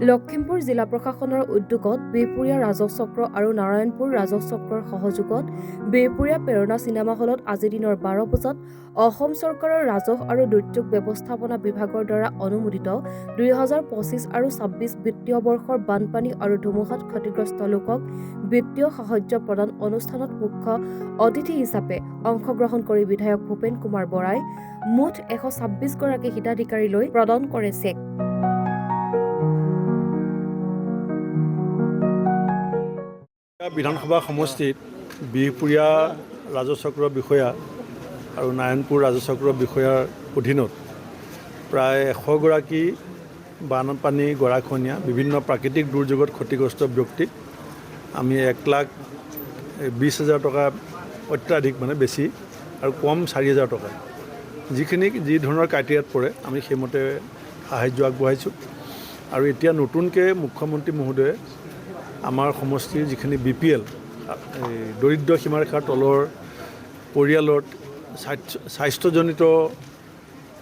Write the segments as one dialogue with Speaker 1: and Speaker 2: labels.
Speaker 1: লখিমপুৰ জিলা প্ৰশাসনৰ উদ্যোগত বিহপুৰীয়া ৰাজহ চক্ৰ আৰু নাৰায়ণপুৰ ৰাজহ চক্ৰৰ সহযোগত বিহপুৰীয়া প্ৰেৰণা চিনেমা হলত আজি দিনৰ 12 বজাত অসম চৰকাৰৰ ৰাজহ আৰু দুৰ্যোগ ব্যৱস্থাপনা বিভাগৰ দ্বাৰা অনুমোদিত 2025 আৰু 26 বিত্তীয় বৰ্ষৰ বানপানী আৰু ধুমুহাত ক্ষতিগ্ৰস্ত লোকক বিত্তীয় সাহায্য প্ৰদান অনুষ্ঠানত মুখ্য অতিথি হিচাপে অংশগ্ৰহণ কৰি বিধায়ক ভূপেন কুমাৰ বৰাই মুঠ 126 গৰাকী হিতাধিকাৰীলৈ প্ৰদান কৰে চেক।
Speaker 2: বিধানসভা সমষ্টিত বিহপুৰীয়া ৰাজহ চক্ৰ বিষয়া আৰু নাৰায়ণপুৰ ৰাজহ চক্ৰ বিষয়াৰ অধীনত প্ৰায় 100 গৰাকী বানপানী গৰাখহনীয়া বিভিন্ন প্ৰাকৃতিক দুৰ্যোগত ক্ষতিগ্ৰস্ত ব্যক্তিক আমি 1,20,000 টকা অত্যাধিক বেছি আৰু কম 4,000 টকা যি ধৰণৰ ক্ৰাইটেৰিয়াত পৰে আমি সেইমতে সাহায্য আগবঢ়াইছোঁ। আৰু এতিয়া নতুনকৈ মুখ্যমন্ত্ৰী মহোদয়ে আমাৰ সমষ্টিৰ যিখিনি BPL দৰিদ্ৰ সীমাৰেখাৰ তলৰ পৰিয়ালত স্বাস্থ্যজনিত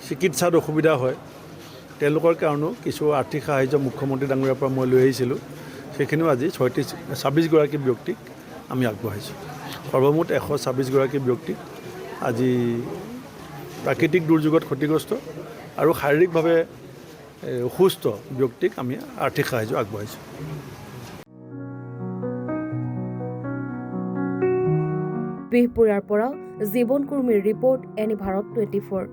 Speaker 2: চিকিৎসাত অসুবিধা হয় তেওঁলোকৰ কাৰণেও কিছু আৰ্থিক সাহায্য মুখ্যমন্ত্ৰী ডাঙৰীয়াৰ পৰা মই লৈ আহিছিলোঁ। সেইখিনিও আজি 26 গৰাকী ব্যক্তিক আমি আগবঢ়াইছোঁ। সৰ্বমুঠ 126 গৰাকী ব্যক্তিক আজি প্ৰাকৃতিক দুৰ্যোগত ক্ষতিগ্ৰস্ত আৰু শাৰীৰিকভাৱে অসুস্থ ব্যক্তিক আমি আৰ্থিক সাহায্য আগবঢ়াইছোঁ।
Speaker 1: বিহপুৰীয়াৰ পৰা জীৱন কুৰ্মীৰ ৰিপৰ্ট, এনি ভাৰত 24।